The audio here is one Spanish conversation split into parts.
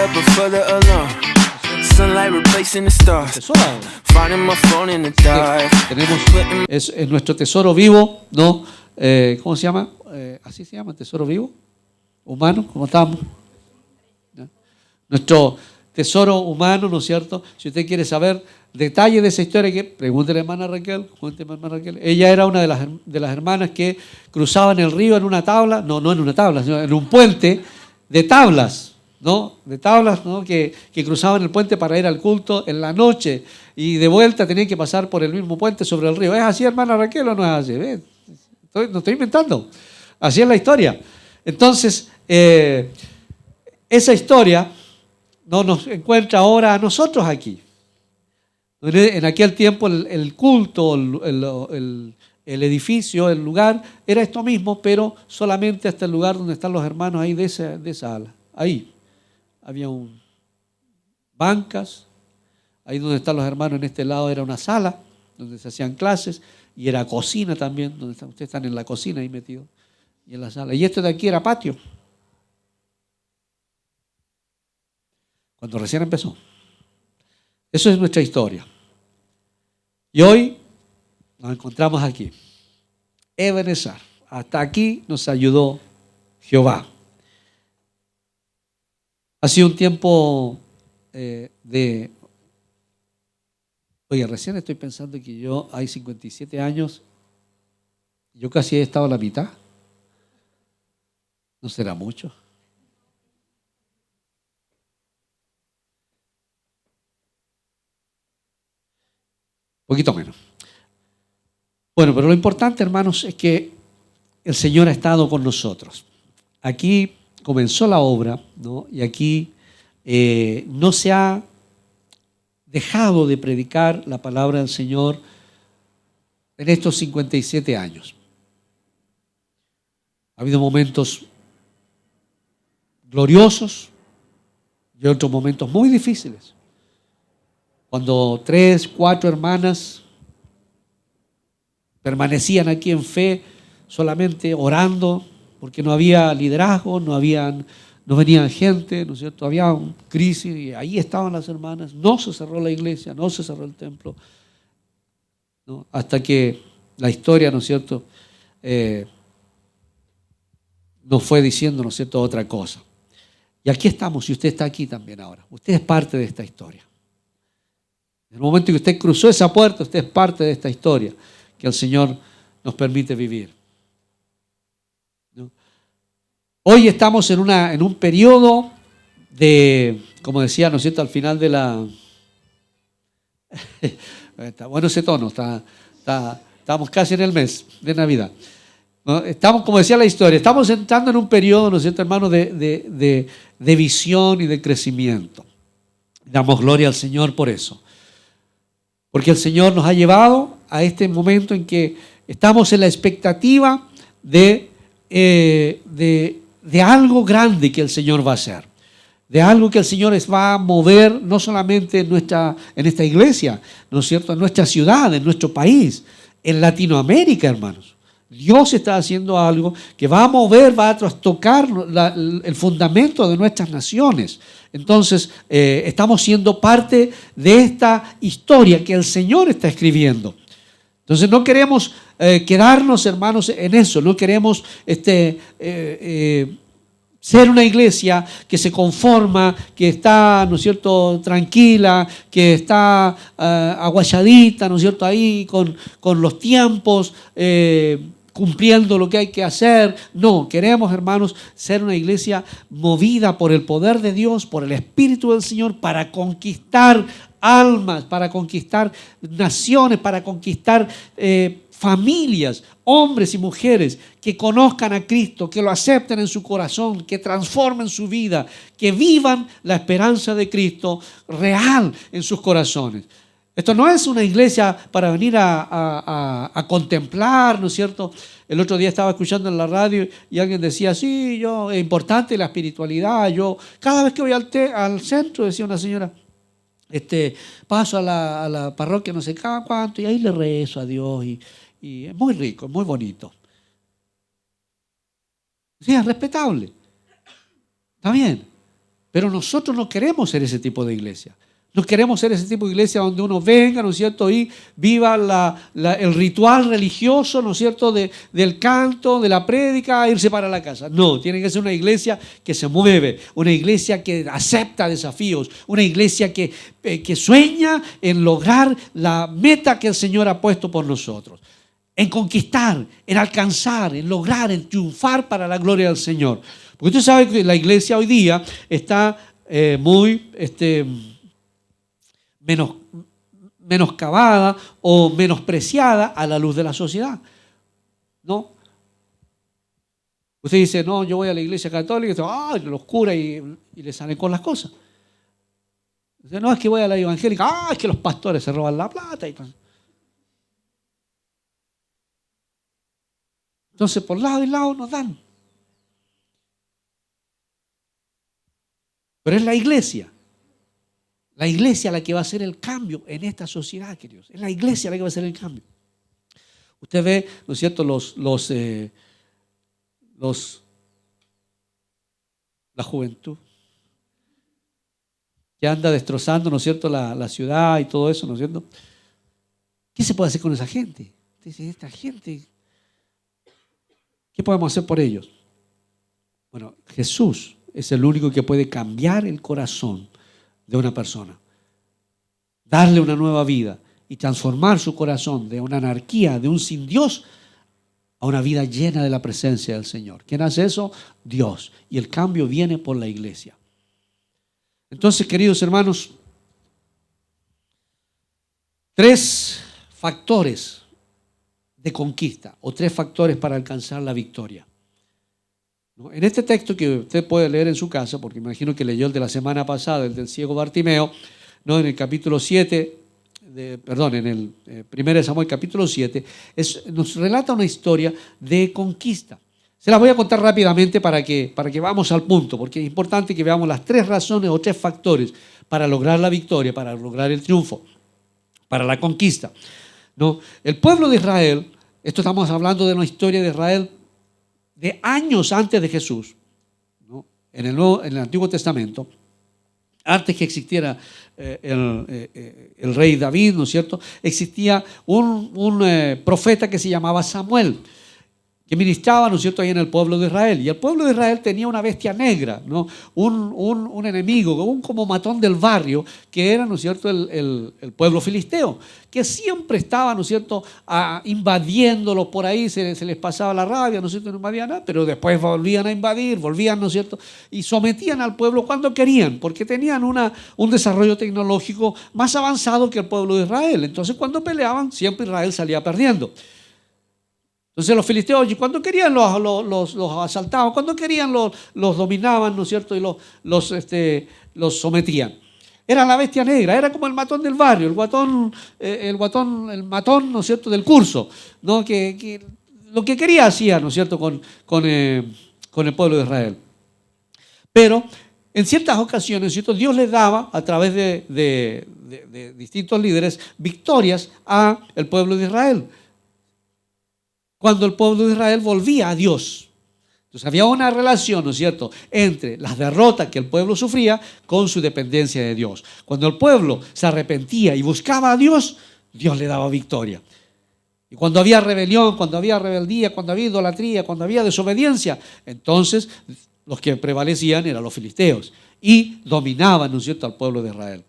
up but further along. Sunlight replacing the stars. Finding my phone in the dark. Tenemos, es nuestro tesoro vivo, ¿no? ¿Cómo se llama? ¿Así se llama? ¿Tesoro vivo? ¿Humano? ¿Cómo estamos? ¿No? Nuestro tesoro humano, ¿no es cierto? Si usted quiere saber detalles de esa historia, que pregúntele a hermana Raquel, Ella era una de las hermanas que cruzaban el río en una tabla, no en una tabla, sino en un puente de tablas, ¿no? De tablas, ¿no? Que cruzaban el puente para ir al culto en la noche y de vuelta tenían que pasar por el mismo puente sobre el río. ¿Es así, hermana Raquel, o no es así? No estoy inventando. Así es la historia. Entonces, esa historia no nos encuentra ahora a nosotros aquí. En aquel tiempo el culto, el edificio, el lugar, era esto mismo, pero solamente hasta el lugar donde están los hermanos ahí de esa ala. Ahí había bancas, ahí donde están los hermanos en este lado era una sala donde se hacían clases y era cocina también, donde ustedes están en la cocina ahí metidos y en la sala. Y esto de aquí era patio. Cuando recién empezó. Eso es nuestra historia. Y hoy nos encontramos aquí. Ebenezer. Hasta aquí nos ayudó Jehová. Ha sido un tiempo Oye, recién estoy pensando que yo hay 57 años, yo casi he estado a la mitad. ¿No será mucho? Poquito menos. Bueno, pero lo importante, hermanos, es que el Señor ha estado con nosotros. Aquí comenzó la obra, ¿no? Y aquí no se ha dejado de predicar la palabra del Señor en estos 57 años. Ha habido momentos gloriosos y otros momentos muy difíciles. Cuando 3, 4 hermanas permanecían aquí en fe, solamente orando, porque no había liderazgo, no venían gente, ¿no es cierto? Había una crisis y ahí estaban las hermanas. No se cerró la iglesia, no se cerró el templo, ¿no? Hasta que la historia, ¿no es cierto?, nos fue diciendo, ¿no es cierto?, otra cosa. Y aquí estamos, y usted está aquí también ahora. Usted es parte de esta historia. En el momento en que usted cruzó esa puerta, usted es parte de esta historia que el Señor nos permite vivir, ¿no? Hoy estamos en un periodo de, como decía, ¿no es cierto?, al final de la... Está bueno ese tono, estamos casi en el mes de Navidad, ¿no? Estamos, como decía la historia, estamos entrando en un periodo, ¿no es cierto, hermano?, de visión y de crecimiento. Damos gloria al Señor por eso. Porque el Señor nos ha llevado a este momento en que estamos en la expectativa de algo grande que el Señor va a hacer. De algo que el Señor va a mover no solamente en esta iglesia, ¿no es cierto?, en nuestra ciudad, en nuestro país, en Latinoamérica, hermanos. Dios está haciendo algo que va a mover, va a trastocar el fundamento de nuestras naciones. Entonces, estamos siendo parte de esta historia que el Señor está escribiendo. Entonces, no queremos quedarnos, hermanos, en eso. No queremos ser una iglesia que se conforma, que está, ¿no es cierto?, tranquila, que está aguachadita, ¿no es cierto?, ahí con los tiempos, cumpliendo lo que hay que hacer. No, queremos, hermanos, ser una iglesia movida por el poder de Dios, por el Espíritu del Señor, para conquistar almas, para conquistar naciones, para conquistar familias, hombres y mujeres que conozcan a Cristo, que lo acepten en su corazón, que transformen su vida, que vivan la esperanza de Cristo real en sus corazones. Esto no es una iglesia para venir a contemplar, ¿no es cierto? El otro día estaba escuchando en la radio y alguien decía, sí, es importante la espiritualidad. Yo cada vez que voy al centro, decía una señora, paso a la parroquia no sé cuánto y ahí le rezo a Dios y es muy rico, es muy bonito. Sí, es respetable. Está bien. Pero nosotros no queremos ser ese tipo de iglesia. No queremos ser ese tipo de iglesia donde uno venga, ¿no es cierto?, y viva el ritual religioso, ¿no es cierto?, del canto, de la prédica, irse para la casa. No, tiene que ser una iglesia que se mueve, una iglesia que acepta desafíos, una iglesia que sueña en lograr la meta que el Señor ha puesto por nosotros, en conquistar, en alcanzar, en lograr, en triunfar para la gloria del Señor. Porque usted sabe que la iglesia hoy día está muy menoscabada o menospreciada a la luz de la sociedad, ¿no? Usted dice, no, yo voy a la iglesia católica, y dice, los curas y le salen con las cosas. Dice, no, es que voy a la evangélica, es que los pastores se roban la plata. Entonces, por lado y lado nos dan. Pero es la iglesia la que va a hacer el cambio en esta sociedad, queridos. Es la iglesia la que va a hacer el cambio. Usted ve, ¿no es cierto?, la juventud que anda destrozando, ¿no es cierto?, la ciudad y todo eso, ¿no es cierto? ¿Qué se puede hacer con esa gente? Usted dice, esta gente, ¿qué podemos hacer por ellos? Bueno, Jesús es el único que puede cambiar el corazón de una persona, darle una nueva vida y transformar su corazón de una anarquía, de un sin Dios, a una vida llena de la presencia del Señor. ¿Quién hace eso? Dios. Y el cambio viene por la iglesia. Entonces, queridos hermanos, 3 factores de conquista o 3 factores para alcanzar la victoria. En este texto que usted puede leer en su casa, porque imagino que leyó el de la semana pasada, el del ciego Bartimeo, ¿no?, en el capítulo 7, en el 1 Samuel capítulo 7, nos relata una historia de conquista. Se las voy a contar rápidamente para que vamos al punto, porque es importante que veamos las 3 razones o 3 factores para lograr la victoria, para lograr el triunfo, para la conquista, ¿no? El pueblo de Israel, esto estamos hablando de una historia de Israel de años antes de Jesús, ¿no?, en el Antiguo Testamento, antes que existiera el rey David, ¿no es cierto?, existía un profeta que se llamaba Samuel, que ministraba, ¿no es cierto?, ahí en el pueblo de Israel. Y el pueblo de Israel tenía una bestia negra, ¿no?, un enemigo, un como matón del barrio, que era, ¿no es cierto?, el pueblo filisteo, que siempre estaba, ¿no es cierto?, invadiéndolo por ahí, se les pasaba la rabia, ¿no es cierto?, no invadían nada, pero después volvían a invadir, ¿no es cierto?, y sometían al pueblo cuando querían, porque tenían un desarrollo tecnológico más avanzado que el pueblo de Israel. Entonces, cuando peleaban, siempre Israel salía perdiendo. Entonces los filisteos, cuando querían los asaltaban, cuando querían los dominaban, ¿no es cierto?, y los sometían. Era la bestia negra, era como el matón del barrio, el matón, ¿no es cierto?, del curso, ¿no?, que lo que quería hacía, ¿no es cierto?, con el pueblo de Israel. Pero en ciertas ocasiones, ¿cierto?, Dios les daba, a través de distintos líderes, victorias al pueblo de Israel, cuando el pueblo de Israel volvía a Dios. Entonces había una relación, ¿no es cierto?, entre las derrotas que el pueblo sufría con su dependencia de Dios. Cuando el pueblo se arrepentía y buscaba a Dios, Dios le daba victoria. Y cuando había rebelión, cuando había rebeldía, cuando había idolatría, cuando había desobediencia, entonces los que prevalecían eran los filisteos y dominaban, ¿no es cierto?, al pueblo de Israel.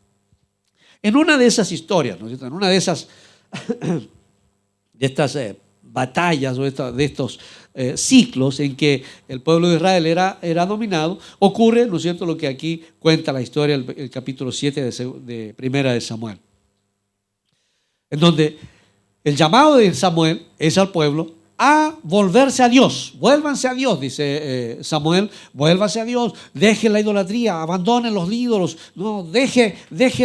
En una de esas historias, ¿no es cierto?, en una de estas batallas o de estos ciclos en que el pueblo de Israel era dominado, ocurre, ¿no es cierto?, lo que aquí cuenta la historia, el capítulo 7 de Primera de Samuel, en donde el llamado de Samuel es al pueblo a volverse a Dios. Vuélvanse a Dios, dice Samuel, vuélvanse a Dios, dejen la idolatría, abandonen los ídolos, no, deje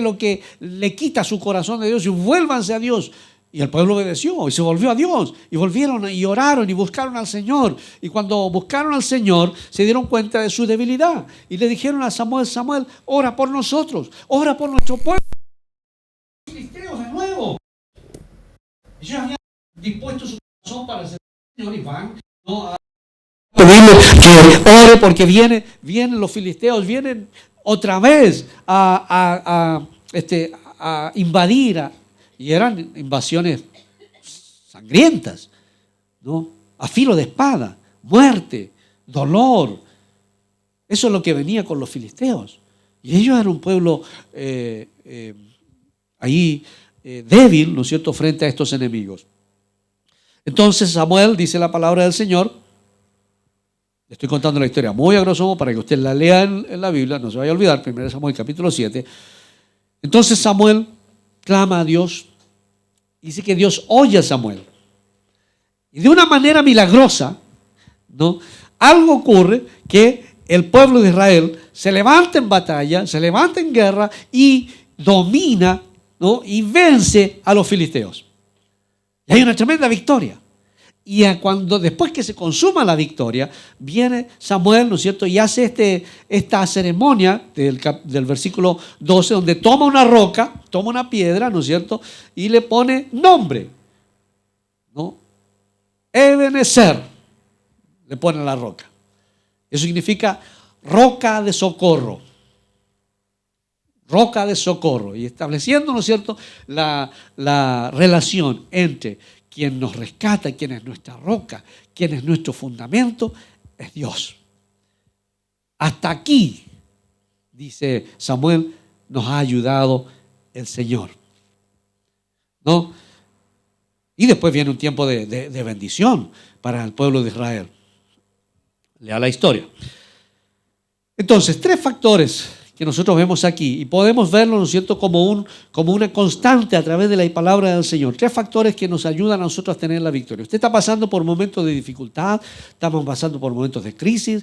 lo que le quita su corazón de Dios y vuélvanse a Dios. Y el pueblo obedeció y se volvió a Dios y volvieron y oraron y buscaron al Señor. Y cuando buscaron al Señor se dieron cuenta de su debilidad y le dijeron a Samuel, Samuel, ora por nosotros, ora por nuestro pueblo. Filisteos de nuevo. Ellos habían dispuesto su corazón para el Señor y van, ¿no?, a pedirle que ore porque vienen los filisteos, vienen otra vez a invadir, y eran invasiones sangrientas, ¿no? A filo de espada, muerte, dolor. Eso es lo que venía con los filisteos. Y ellos eran un pueblo débil, ¿no es cierto?, frente a estos enemigos. Entonces Samuel, dice la palabra del Señor, le estoy contando la historia muy a grosso modo para que usted la lea en la Biblia, no se vaya a olvidar, 1 Samuel capítulo 7. Entonces Samuel clama a Dios, dice que Dios oye a Samuel. Y de una manera milagrosa, ¿no?, algo ocurre que el pueblo de Israel se levanta en batalla, se levanta en guerra y domina, ¿no?, y vence a los filisteos. Y hay una tremenda victoria. Y después que se consuma la victoria, viene Samuel, ¿no es cierto?, y hace esta ceremonia del versículo 12, donde toma una roca, toma una piedra, ¿no es cierto?, y le pone nombre, ¿no? Ebenezer, le pone a la roca. Eso significa roca de socorro. Roca de socorro. Y estableciendo, ¿no es cierto?, la relación entre quien nos rescata, quien es nuestra roca, quien es nuestro fundamento, es Dios. Hasta aquí, dice Samuel, nos ha ayudado el Señor, ¿no? Y después viene un tiempo de bendición para el pueblo de Israel. Lea la historia. Entonces, 3 factores que nosotros vemos aquí, y podemos verlo, ¿no es cierto?, como una constante a través de la palabra del Señor. 3 factores que nos ayudan a nosotros a tener la victoria. Usted está pasando por momentos de dificultad, estamos pasando por momentos de crisis,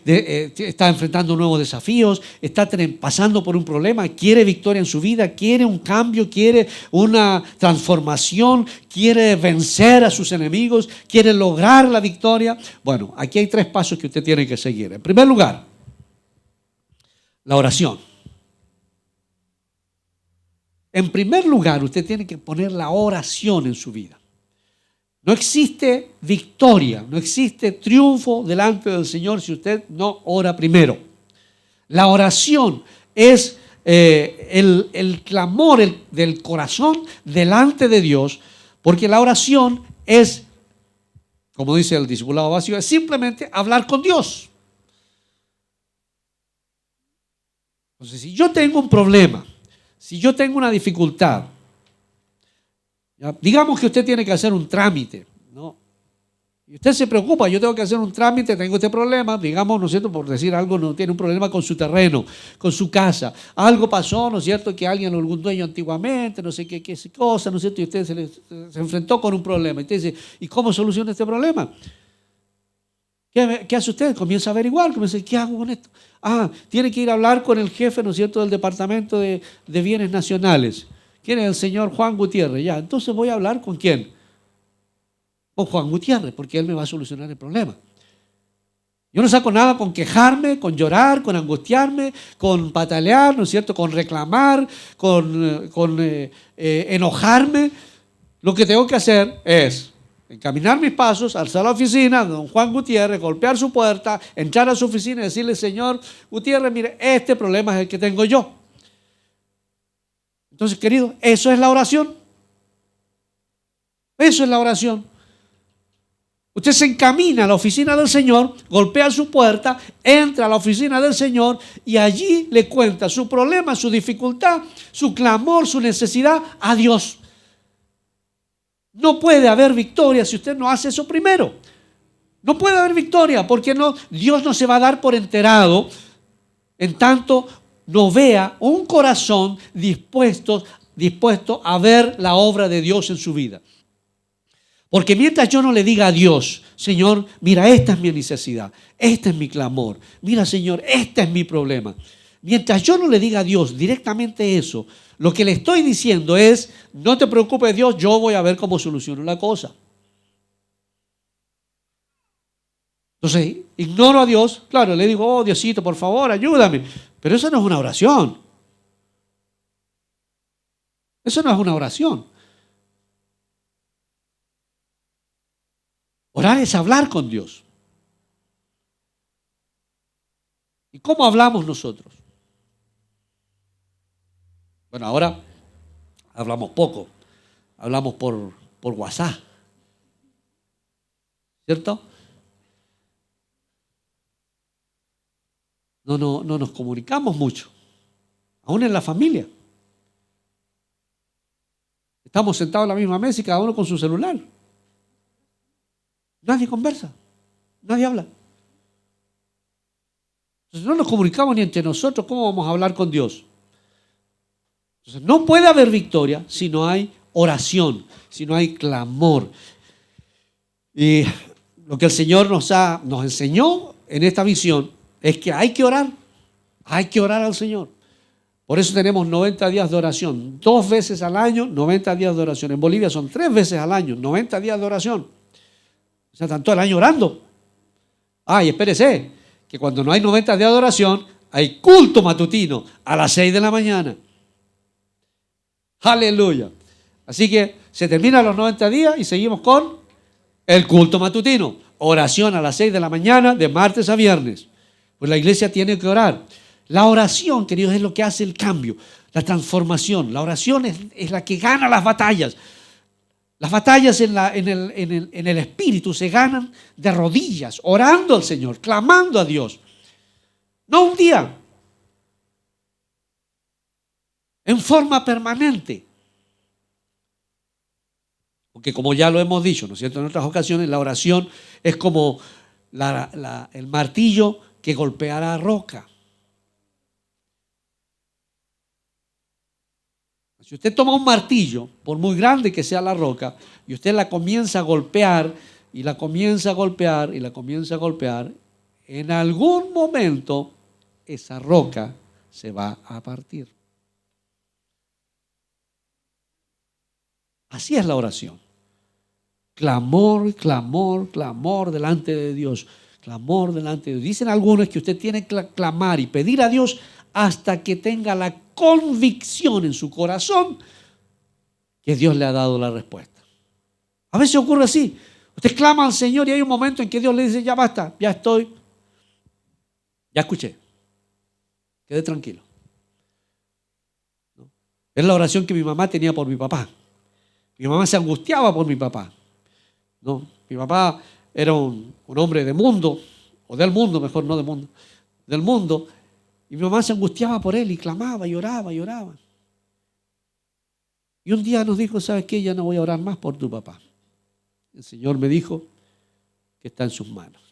está enfrentando nuevos desafíos, está pasando por un problema, quiere victoria en su vida, quiere un cambio, quiere una transformación, quiere vencer a sus enemigos, quiere lograr la victoria. Bueno, aquí hay 3 pasos que usted tiene que seguir. En primer lugar, la oración. En primer lugar, usted tiene que poner la oración en su vida. No existe victoria, no existe triunfo delante del Señor si usted no ora primero. La oración es el clamor del corazón delante de Dios, porque la oración es, como dice el discipulado básico, es simplemente hablar con Dios. Entonces, si yo tengo un problema, si yo tengo una dificultad, digamos que usted tiene que hacer un trámite, ¿no? Y usted se preocupa, yo tengo que hacer un trámite, tengo este problema, digamos, ¿no es cierto?, por decir algo, no tiene un problema con su terreno, con su casa. Algo pasó, ¿no es cierto?, que alguien, algún dueño antiguamente, no sé qué cosa, ¿no es cierto?, y usted se enfrentó con un problema. Y usted dice, ¿y cómo soluciona este problema? ¿Qué hace usted? Comienza a averiguar, comienza a decir, ¿qué hago con esto? Tiene que ir a hablar con el jefe, ¿no es cierto?, del Departamento de Bienes Nacionales. ¿Quién es? El señor Juan Gutiérrez. Ya, entonces voy a hablar ¿con quién? Con Juan Gutiérrez, porque él me va a solucionar el problema. Yo no saco nada con quejarme, con llorar, con angustiarme, con patalear, ¿no es cierto?, con reclamar, con enojarme. Lo que tengo que hacer es encaminar mis pasos, alzar la oficina de don Juan Gutiérrez, golpear su puerta, entrar a su oficina y decirle, señor Gutiérrez, mire, este problema es el que tengo yo. Entonces, querido, eso es la oración. Eso es la oración. Usted se encamina a la oficina del Señor, golpea su puerta, entra a la oficina del Señor y allí le cuenta su problema, su dificultad, su clamor, su necesidad a Dios. No puede haber victoria si usted no hace eso primero. No puede haber victoria porque Dios no se va a dar por enterado en tanto no vea un corazón dispuesto a ver la obra de Dios en su vida. Porque mientras yo no le diga a Dios, Señor, mira, esta es mi necesidad, este es mi clamor, mira, Señor, este es mi problema. Mientras yo no le diga a Dios directamente eso, lo que le estoy diciendo es, no te preocupes, Dios, yo voy a ver cómo soluciono la cosa. Entonces, ignoro a Dios, claro, le digo, oh Diosito, por favor, ayúdame. Pero eso no es una oración. Eso no es una oración. Orar es hablar con Dios. ¿Y cómo hablamos nosotros? Bueno, ahora hablamos poco, hablamos por WhatsApp, ¿cierto? No nos comunicamos mucho, aún en la familia. Estamos sentados en la misma mesa y cada uno con su celular. Nadie conversa, nadie habla. Entonces no nos comunicamos ni entre nosotros. ¿Cómo vamos a hablar con Dios? Entonces no puede haber victoria si no hay oración, si no hay clamor. Y lo que el Señor nos enseñó en esta visión es que hay que orar al Señor. Por eso tenemos 90 días de oración, 2 veces al año, 90 días de oración. En Bolivia son 3 veces al año, 90 días de oración. O sea, están todo el año orando. Y espérese, que cuando no hay 90 días de oración, hay culto matutino a las 6 de la mañana. Aleluya. Así que se terminan los 90 días y seguimos con el culto matutino. Oración a las 6 de la mañana, de martes a viernes. Pues la iglesia tiene que orar. La oración, queridos, es lo que hace el cambio, la transformación. La oración es la que gana las batallas. Las batallas en el espíritu se ganan de rodillas, orando al Señor, clamando a Dios. No un día, en forma permanente. Porque como ya lo hemos dicho, ¿no es cierto?, en otras ocasiones, la oración es como el martillo que golpea la roca. Si usted toma un martillo, por muy grande que sea la roca, y usted la comienza a golpear, y la comienza a golpear, y la comienza a golpear, en algún momento esa roca se va a partir. Así es la oración. Clamor, clamor, clamor delante de Dios. Clamor delante de Dios. Dicen algunos que usted tiene que clamar y pedir a Dios hasta que tenga la convicción en su corazón que Dios le ha dado la respuesta. A veces ocurre así. Usted clama al Señor y hay un momento en que Dios le dice: ya basta, ya estoy, ya escuché, quede tranquilo. ¿No? Es la oración que mi mamá tenía por mi papá. Mi mamá se angustiaba por mi papá. ¿No? Mi papá era un hombre de mundo, o del mundo, mejor, no de mundo, del mundo. Y mi mamá se angustiaba por él y clamaba y oraba y oraba. Y un día nos dijo: ¿sabes qué? Ya no voy a orar más por tu papá. El Señor me dijo que está en sus manos.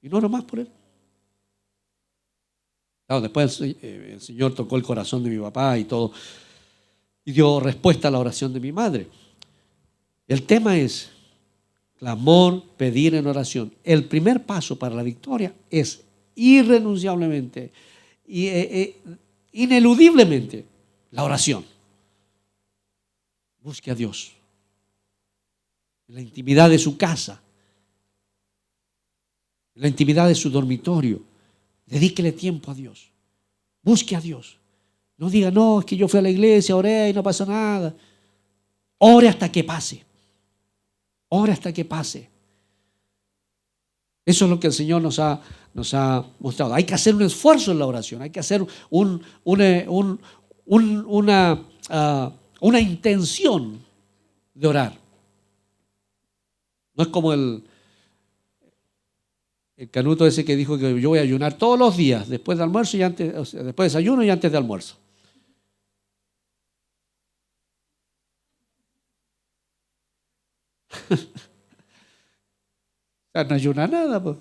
Y no oro más por él. Claro, después el Señor tocó el corazón de mi papá y todo. Y dio respuesta a la oración de mi madre. El tema es clamor, pedir en oración. El primer paso para la victoria es irrenunciablemente, ineludiblemente, la oración. Busque a Dios en la intimidad de su casa, en la intimidad de su dormitorio. Dedíquele tiempo a Dios. Busque a Dios. No diga: no, es que yo fui a la iglesia, oré y no pasó nada. Ore hasta que pase. Ore hasta que pase. Eso es lo que el Señor nos ha mostrado. Hay que hacer un esfuerzo en la oración. Hay que hacer una intención de orar. No es como el canuto ese que dijo que yo voy a ayunar todos los días, después de almuerzo y antes, o sea, después de desayuno y antes de almuerzo. O sea, no ayuna nada, pues.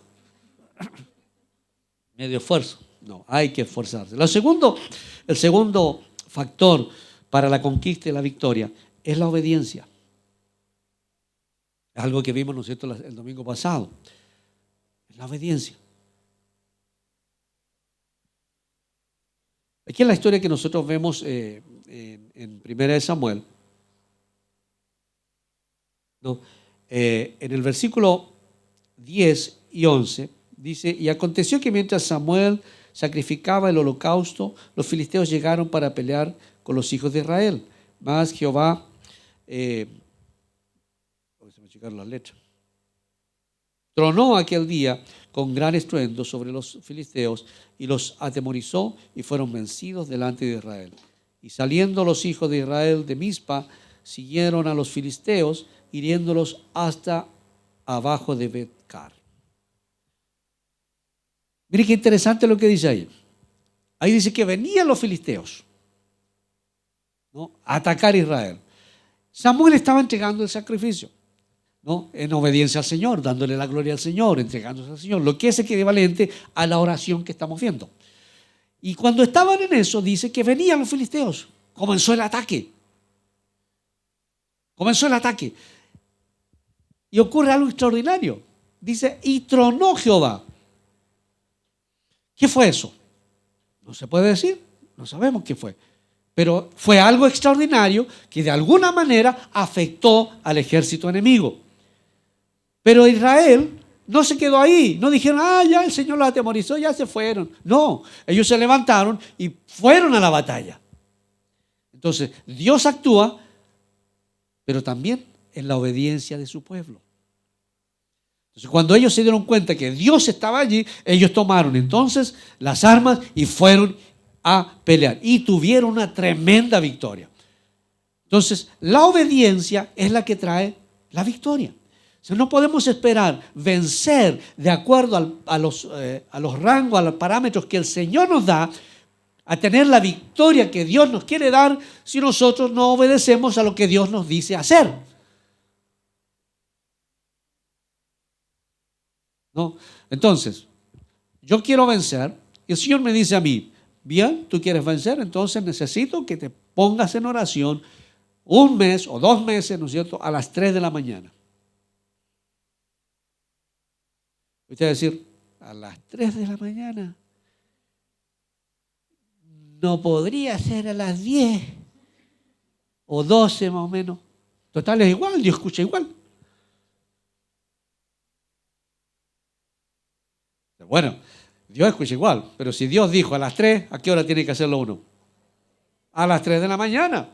Medio esfuerzo. No, hay que esforzarse. El segundo factor para la conquista y la victoria es la obediencia. Es algo que vimos, ¿no es cierto?, el domingo pasado. Es la obediencia. Aquí es la historia que nosotros vemos en Primera de Samuel. ¿No? En el versículo 10 y 11 dice: y aconteció que mientras Samuel sacrificaba el holocausto, los filisteos llegaron para pelear con los hijos de Israel. Mas Jehová, voy a checar la letra. tronó aquel día con gran estruendo sobre los filisteos y los atemorizó y fueron vencidos delante de Israel. Y saliendo los hijos de Israel de Mizpa, siguieron a los filisteos, hiriéndolos hasta abajo de Bet-car. Mire qué interesante lo que dice ahí. Ahí dice que venían los filisteos, ¿no?, a atacar a Israel. Samuel estaba entregando el sacrificio, ¿no?, en obediencia al Señor, dándole la gloria al Señor, entregándose al Señor, lo que es equivalente a la oración que estamos viendo. Y cuando estaban en eso, dice que venían los filisteos. Comenzó el ataque. Comenzó el ataque. Y ocurre algo extraordinario. Dice, y tronó Jehová. ¿Qué fue eso? No se puede decir, no sabemos qué fue. Pero fue algo extraordinario que de alguna manera afectó al ejército enemigo. Pero Israel no se quedó ahí. No dijeron, ya el Señor los atemorizó, ya se fueron. No, ellos se levantaron y fueron a la batalla. Entonces, Dios actúa, pero también en la obediencia de su pueblo. Entonces, cuando ellos se dieron cuenta que Dios estaba allí, ellos tomaron entonces las armas y fueron a pelear. Y tuvieron una tremenda victoria. Entonces, la obediencia es la que trae la victoria. O sea, no podemos esperar vencer de acuerdo a los rangos, a los parámetros que el Señor nos da, a tener la victoria que Dios nos quiere dar si nosotros no obedecemos a lo que Dios nos dice hacer. ¿No? Entonces, yo quiero vencer y el Señor me dice a mí, bien, tú quieres vencer, entonces necesito que te pongas en oración 1 mes o 2 meses, ¿no es cierto?, a las 3 de la mañana. Usted va a decir, a las 3 de la mañana, no podría ser a las 10 o 12 más o menos. Total, es igual, Dios escucha igual. Bueno, Dios escucha igual, pero si Dios dijo a las 3, ¿a qué hora tiene que hacerlo uno? A las 3 de la mañana.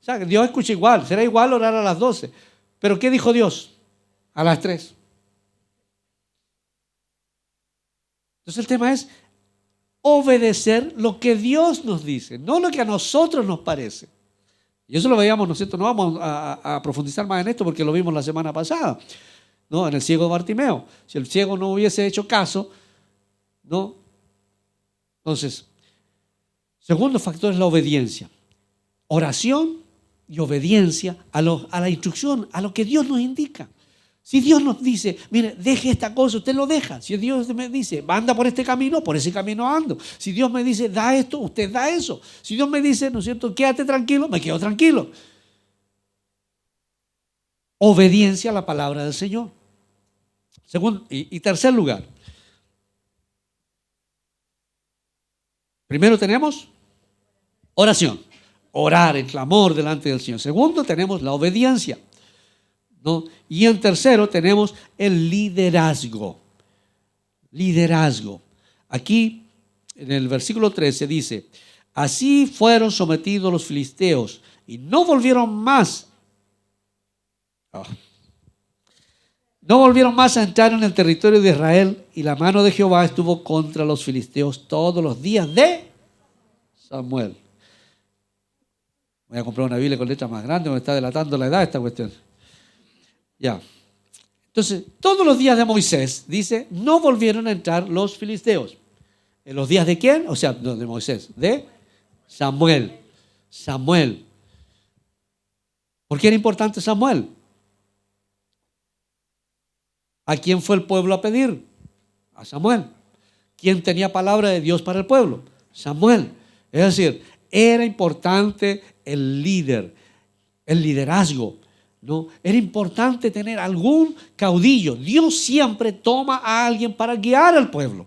O sea, Dios escucha igual, será igual orar a las 12. ¿Pero qué dijo Dios? A las 3. Entonces el tema es obedecer lo que Dios nos dice, no lo que a nosotros nos parece. Y eso lo veíamos, ¿no es cierto? No vamos a profundizar más en esto porque lo vimos la semana pasada, ¿no?, en el ciego de Bartimeo. Si el ciego no hubiese hecho caso, ¿no? Entonces, segundo factor es la obediencia. Oración y obediencia a la instrucción, a lo que Dios nos indica. Si Dios nos dice, mire, deje esta cosa, usted lo deja. Si Dios me dice, anda por este camino, por ese camino ando. Si Dios me dice, da esto, usted da eso. Si Dios me dice, ¿no es cierto?, quédate tranquilo, me quedo tranquilo. Obediencia a la palabra del Señor. Segundo, y tercer lugar. Primero tenemos oración. Orar en clamor delante del Señor. Segundo, tenemos la obediencia, ¿no? Y en tercero tenemos el liderazgo. Liderazgo. Aquí en el versículo 13 dice, así fueron sometidos los filisteos y no volvieron más. No volvieron más a entrar en el territorio de Israel y la mano de Jehová estuvo contra los filisteos todos los días de Samuel. Voy a comprar una Biblia con letras más grandes, me está delatando la edad esta cuestión. Ya. Entonces, todos los días de Moisés, dice, no volvieron a entrar los filisteos. ¿En los días de quién? O sea, no de Moisés, de Samuel. Samuel. ¿Por qué era importante Samuel? ¿A quién fue el pueblo a pedir? A Samuel. ¿Quién tenía palabra de Dios para el pueblo? Samuel. Es decir, era importante el líder, el liderazgo, ¿no? Era importante tener algún caudillo. Dios siempre toma a alguien para guiar al pueblo.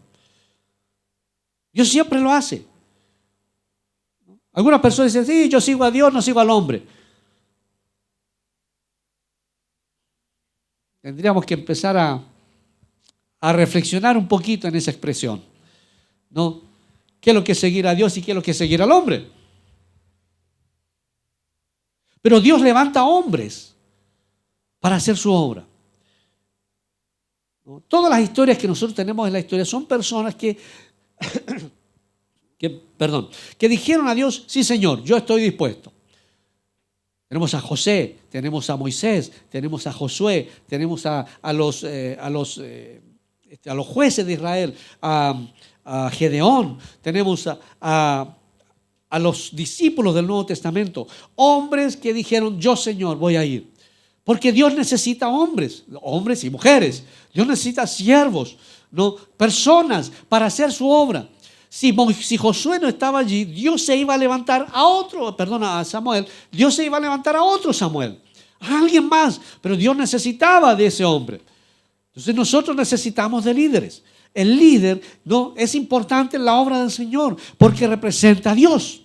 Dios siempre lo hace. Algunas personas dicen, sí, yo sigo a Dios, no sigo al hombre. Tendríamos que empezar a reflexionar un poquito en esa expresión, ¿no? ¿Qué es lo que es seguir a Dios y qué es lo que es seguir al hombre? Pero Dios levanta hombres para hacer su obra. ¿no? Todas las historias que nosotros tenemos en la historia son personas que dijeron a Dios, sí Señor, yo estoy dispuesto. Tenemos a José, tenemos a Moisés, tenemos a Josué, tenemos a los jueces de Israel, a Gedeón, tenemos a los discípulos del Nuevo Testamento, hombres que dijeron, yo Señor voy a ir. Porque Dios necesita hombres y mujeres. Dios necesita siervos, ¿no? Personas para hacer su obra. Si Josué no estaba allí, Dios se iba a levantar a Samuel, Dios se iba a levantar a otro Samuel, a alguien más, pero Dios necesitaba de ese hombre. Entonces nosotros necesitamos de líderes. El líder, ¿no?, es importante en la obra del Señor porque representa a Dios.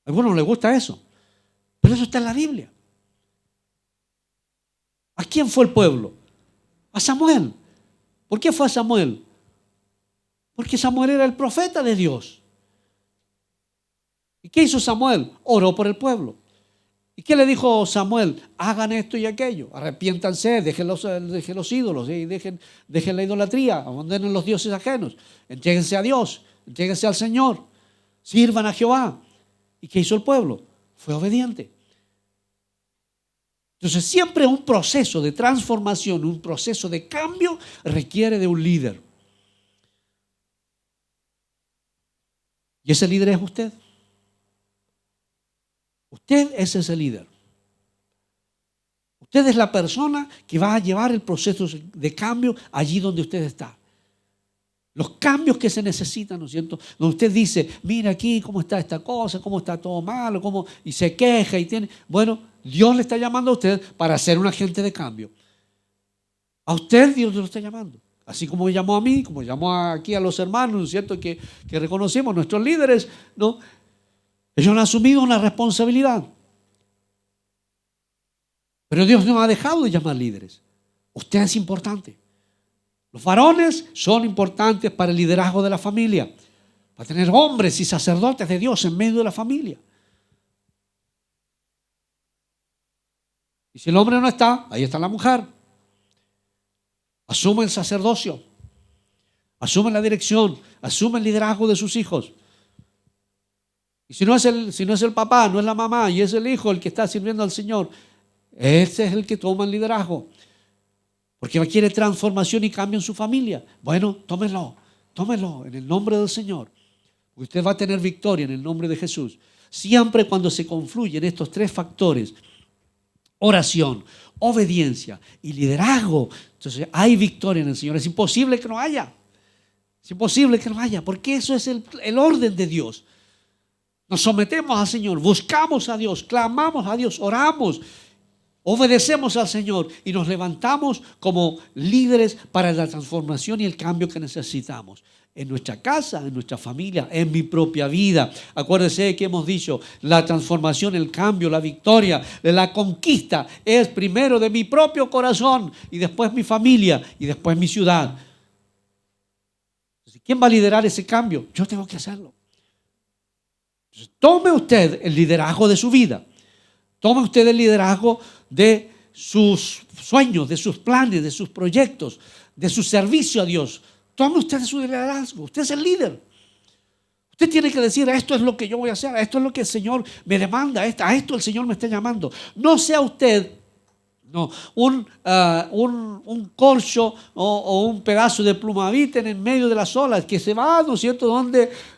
A algunos no les gusta eso, pero eso está en la Biblia. ¿A quién fue el pueblo? A Samuel. ¿Por qué fue a Samuel? Porque Samuel era el profeta de Dios. ¿Y qué hizo Samuel? Oró por el pueblo. ¿Y qué le dijo Samuel? Hagan esto y aquello, arrepiéntanse, dejen los ídolos, dejen la idolatría, abandonen los dioses ajenos, entréguense a Dios, entréguense al Señor, sirvan a Jehová. ¿Y qué hizo el pueblo? Fue obediente. Entonces siempre un proceso de transformación, un proceso de cambio requiere de un líder. Y ese líder es usted. Usted es ese líder. Usted es la persona que va a llevar el proceso de cambio allí donde usted está. Los cambios que se necesitan, ¿no es cierto? Donde usted dice, mira aquí cómo está esta cosa, cómo está todo malo, y se queja y tiene... Bueno, Dios le está llamando a usted para ser un agente de cambio. A usted Dios lo está llamando. Así como me llamó a mí, como llamó aquí a los hermanos, ¿no es cierto?, que reconocemos, nuestros líderes, ¿no? Ellos han asumido una responsabilidad. Pero Dios no ha dejado de llamar líderes. Usted es importante. Los varones son importantes para el liderazgo de la familia, para tener hombres y sacerdotes de Dios en medio de la familia. Y si el hombre no está, ahí está la mujer. Asume el sacerdocio, asume la dirección, asume el liderazgo de sus hijos. Y si no es el papá, no es la mamá y es el hijo el que está sirviendo al Señor, ese es el que toma el liderazgo. Porque quiere transformación y cambio en su familia. Bueno, tómelo en el nombre del Señor. Usted va a tener victoria en el nombre de Jesús. Siempre cuando se confluyen estos tres factores, oración, obediencia y liderazgo, entonces hay victoria en el Señor. Es imposible que no haya. Es imposible que no haya, porque eso es el orden de Dios. Nos sometemos al Señor, buscamos a Dios, clamamos a Dios, oramos, obedecemos al Señor y nos levantamos como líderes para la transformación y el cambio que necesitamos. En nuestra casa, en nuestra familia, en mi propia vida. Acuérdese que hemos dicho, la transformación, el cambio, la victoria, la conquista es primero de mi propio corazón y después mi familia y después mi ciudad. ¿Quién va a liderar ese cambio? Yo tengo que hacerlo. Entonces, tome usted el liderazgo de su vida. Tome usted el liderazgo de sus sueños, de sus planes, de sus proyectos, de su servicio a Dios. Tome usted su liderazgo. Usted es el líder. Usted tiene que decir, esto es lo que yo voy a hacer, esto es lo que el Señor me demanda, a esto el Señor me está llamando. No sea usted un corcho o un pedazo de plumaviten en medio de las olas que se va, ¿no es cierto?,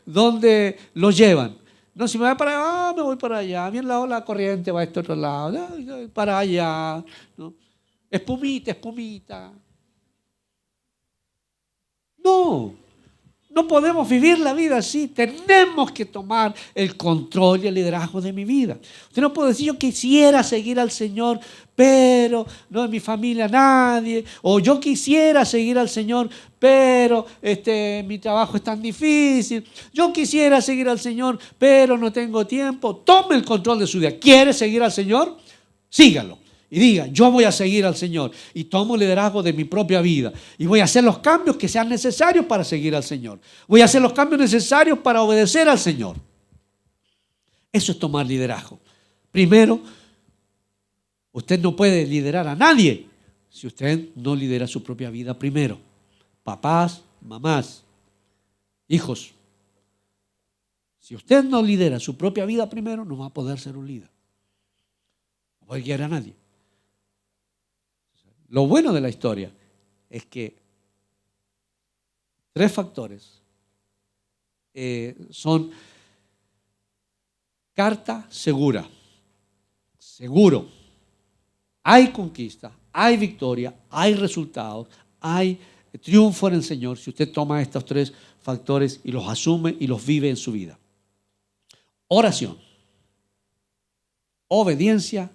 donde lo llevan. No, si me voy para allá, me voy para allá. Bien, la ola corriente va a este otro lado, para allá. ¿No? Espumita. No podemos vivir la vida así. Tenemos que tomar el control y el liderazgo de mi vida. Usted no puede decir, yo quisiera seguir al Señor, pero no en mi familia nadie. O yo quisiera seguir al Señor, pero mi trabajo es tan difícil. Yo quisiera seguir al Señor, pero no tengo tiempo. Tome el control de su vida. ¿Quiere seguir al Señor? Sígalo. Y diga, yo voy a seguir al Señor y tomo liderazgo de mi propia vida y voy a hacer los cambios que sean necesarios para seguir al Señor. Voy a hacer los cambios necesarios para obedecer al Señor. Eso es tomar liderazgo. Primero, usted no puede liderar a nadie si usted no lidera su propia vida primero. Papás, mamás, hijos. Si usted no lidera su propia vida primero, no va a poder ser un líder. No puede guiar a nadie. Lo bueno de la historia es que 3 factores son carta segura. Seguro. Hay conquista, hay victoria, hay resultados, hay triunfo en el Señor si usted toma estos 3 factores y los asume y los vive en su vida. Oración, obediencia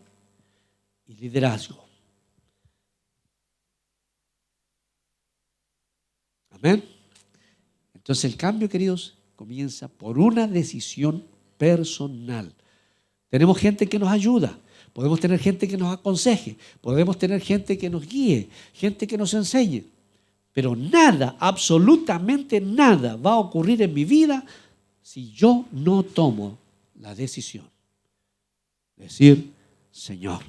y liderazgo. Amén. Entonces el cambio, queridos, comienza por una decisión personal. Tenemos gente que nos ayuda, podemos tener gente que nos aconseje, podemos tener gente que nos guíe, gente que nos enseñe, pero nada, absolutamente nada va a ocurrir en mi vida si yo no tomo la decisión. Decir, Señor,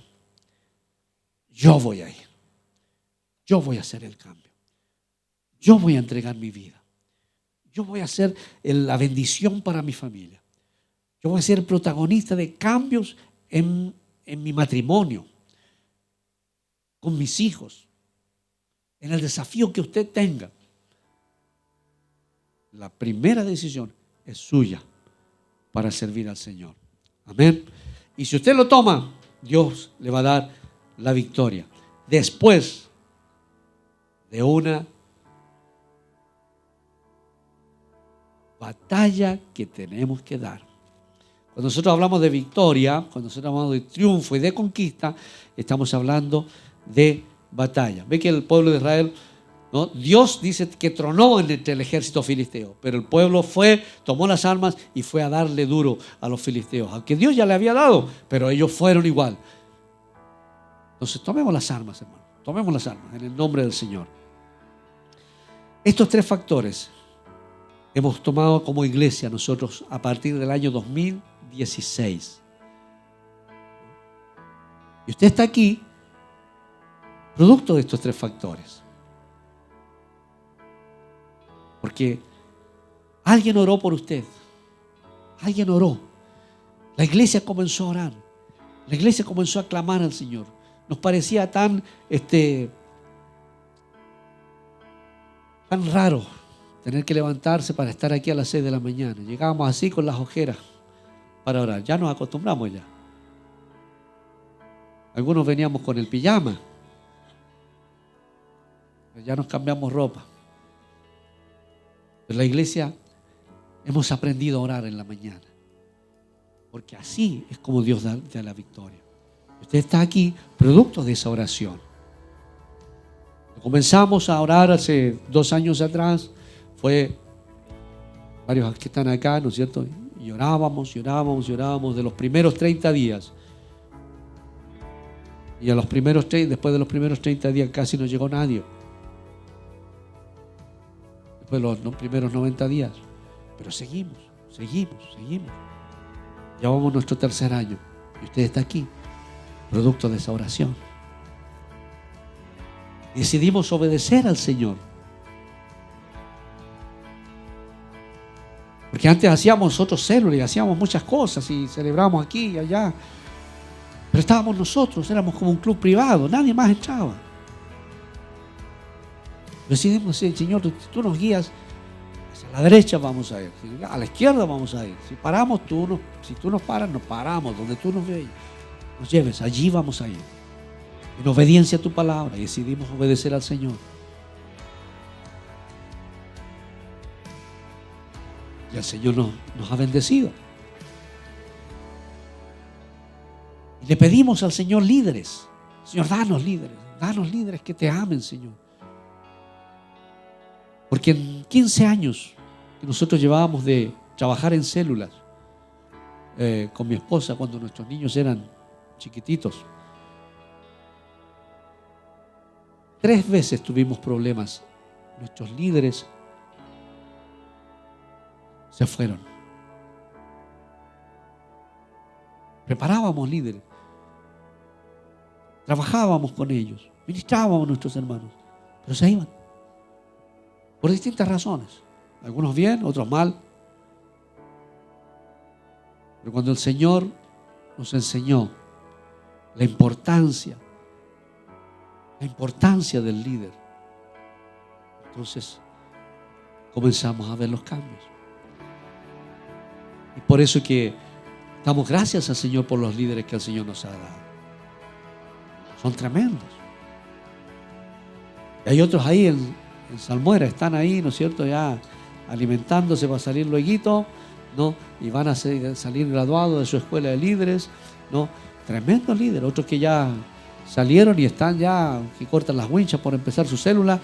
yo voy a ir, yo voy a hacer el cambio, yo voy a entregar mi vida, yo voy a hacer la bendición para mi familia, yo voy a ser protagonista de cambios en mi matrimonio, con mis hijos, en el desafío que usted tenga. La primera decisión es suya para servir al Señor. Amén. Y si usted lo toma, Dios le va a dar la victoria. Después de una batalla que tenemos que dar. Cuando nosotros hablamos de victoria, cuando nosotros hablamos de triunfo y de conquista, estamos hablando de batalla. Ve que el pueblo de Israel, ¿no? Dios dice que tronó entre el ejército filisteo, pero el pueblo fue, tomó las armas y fue a darle duro a los filisteos, aunque Dios ya le había dado, pero ellos fueron igual. Entonces tomemos las armas, hermano, tomemos las armas en el nombre del Señor. Estos 3 factores hemos tomado como iglesia nosotros a partir del año 2016. Y usted está aquí producto de estos 3 factores. Porque alguien oró por usted. Alguien oró. La iglesia comenzó a orar. La iglesia comenzó a clamar al Señor. Nos parecía tan raro tener que levantarse para estar aquí a las 6 de la mañana. Llegábamos así con las ojeras para orar. Ya nos acostumbramos ya. Algunos veníamos con el pijama. Ya nos cambiamos ropa. Pero la iglesia hemos aprendido a orar en la mañana. Porque así es como Dios da la victoria. Usted está aquí producto de esa oración. Comenzamos a orar hace 2 años atrás. Fue varios que están acá, ¿no es cierto? Y orábamos de los primeros 30 días. Y a después de los primeros 30 días casi no llegó nadie. Después de los primeros 90 días. Pero seguimos. Ya vamos nuestro 3er año. Y usted está aquí, producto de esa oración. Decidimos obedecer al Señor. Porque antes hacíamos nosotros células y hacíamos muchas cosas y celebramos aquí y allá. Pero estábamos nosotros, éramos como un club privado, nadie más entraba. Decidimos decir, Señor, tú nos guías, hacia la derecha vamos a ir, a la izquierda vamos a ir. Si paramos, si tú nos paras, nos paramos. Donde tú nos lleves, allí vamos a ir. En obediencia a tu palabra, y decidimos obedecer al Señor. Y el Señor nos ha bendecido. Y le pedimos al Señor líderes. Señor, danos líderes que te amen, Señor. Porque en 15 años que nosotros llevábamos de trabajar en células con mi esposa cuando nuestros niños eran chiquititos, 3 veces tuvimos problemas. Nuestros líderes se fueron. Preparábamos líderes. Trabajábamos con ellos. ministrábamos a nuestros hermanos, pero se iban por distintas razones, algunos bien, otros mal. Pero cuando el Señor nos enseñó la importancia del líder, entonces comenzamos a ver los cambios. Y por eso que damos gracias al Señor por los líderes que el Señor nos ha dado. Son tremendos. Y hay otros ahí en Salmuera, están ahí, ¿no es cierto?, ya alimentándose para salir lueguito, ¿no? Y van a salir graduados de su escuela de líderes, ¿no? Tremendos líderes. Otros que ya salieron y están ya, que cortan las winchas por empezar su célula.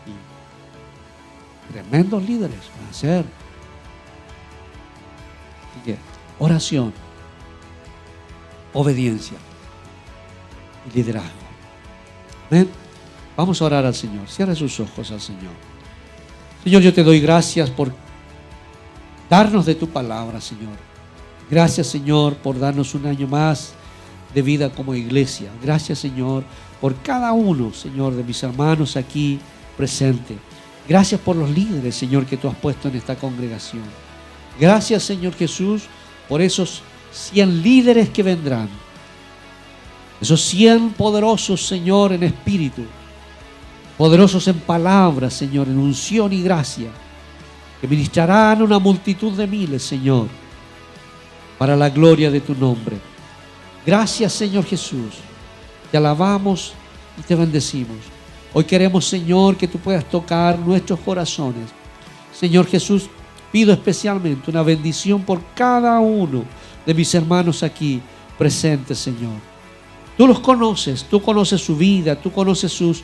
Y tremendos líderes van a ser. Así que oración, obediencia y liderazgo. ¿Ven? Vamos a orar al Señor. Cierra sus ojos al Señor. Señor, yo te doy gracias por darnos de tu palabra, Señor. Gracias, Señor, por darnos un año más de vida como iglesia. Gracias, Señor, por cada uno, Señor, de mis hermanos aquí presentes. Gracias por los líderes, Señor, que tú has puesto en esta congregación. Gracias, Señor Jesús, por esos 100 líderes que vendrán. Esos 100 poderosos, Señor, en espíritu. Poderosos en palabras, Señor, en unción y gracia. Que ministrarán una multitud de miles, Señor, para la gloria de tu nombre. Gracias, Señor Jesús. Te alabamos y te bendecimos. Hoy queremos, Señor, que tú puedas tocar nuestros corazones. Señor Jesús, pido especialmente una bendición por cada uno de mis hermanos aquí presentes, Señor. Tú los conoces, tú conoces su vida, tú conoces sus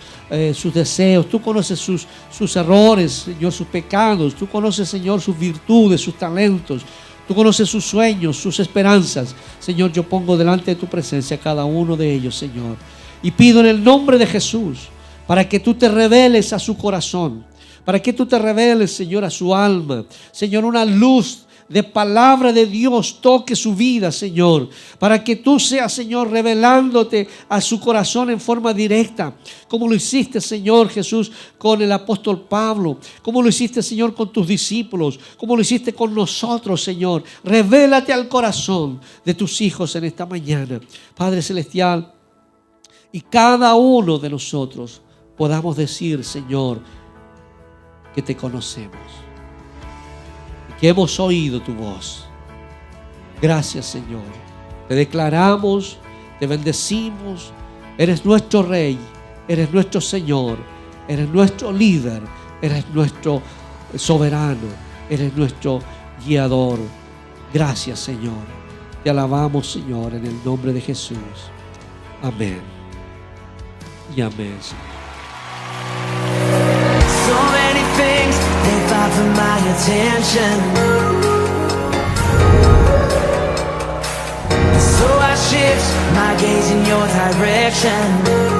deseos, tú conoces sus errores, Señor, sus pecados, tú conoces, Señor, sus virtudes, sus talentos, tú conoces sus sueños, sus esperanzas. Señor, yo pongo delante de tu presencia a cada uno de ellos, Señor, y pido en el nombre de Jesús para que tú te reveles a su corazón, para que tú te reveles, Señor, a su alma. Señor, una luz de palabra de Dios toque su vida, Señor, para que tú seas, Señor, revelándote a su corazón en forma directa, como lo hiciste, Señor Jesús, con el apóstol Pablo, como lo hiciste, Señor, con tus discípulos, como lo hiciste con nosotros, Señor. Revélate al corazón de tus hijos en esta mañana, Padre Celestial, y cada uno de nosotros podamos decir, Señor, que te conocemos, que hemos oído tu voz. Gracias, Señor. Te declaramos, te bendecimos. Eres nuestro Rey, eres nuestro Señor, eres nuestro líder, eres nuestro soberano, eres nuestro guiador. Gracias, Señor. Te alabamos, Señor, en el nombre de Jesús. Amén. Y amén, Señor. So many things they fight for my attention. So I shift my gaze in your direction.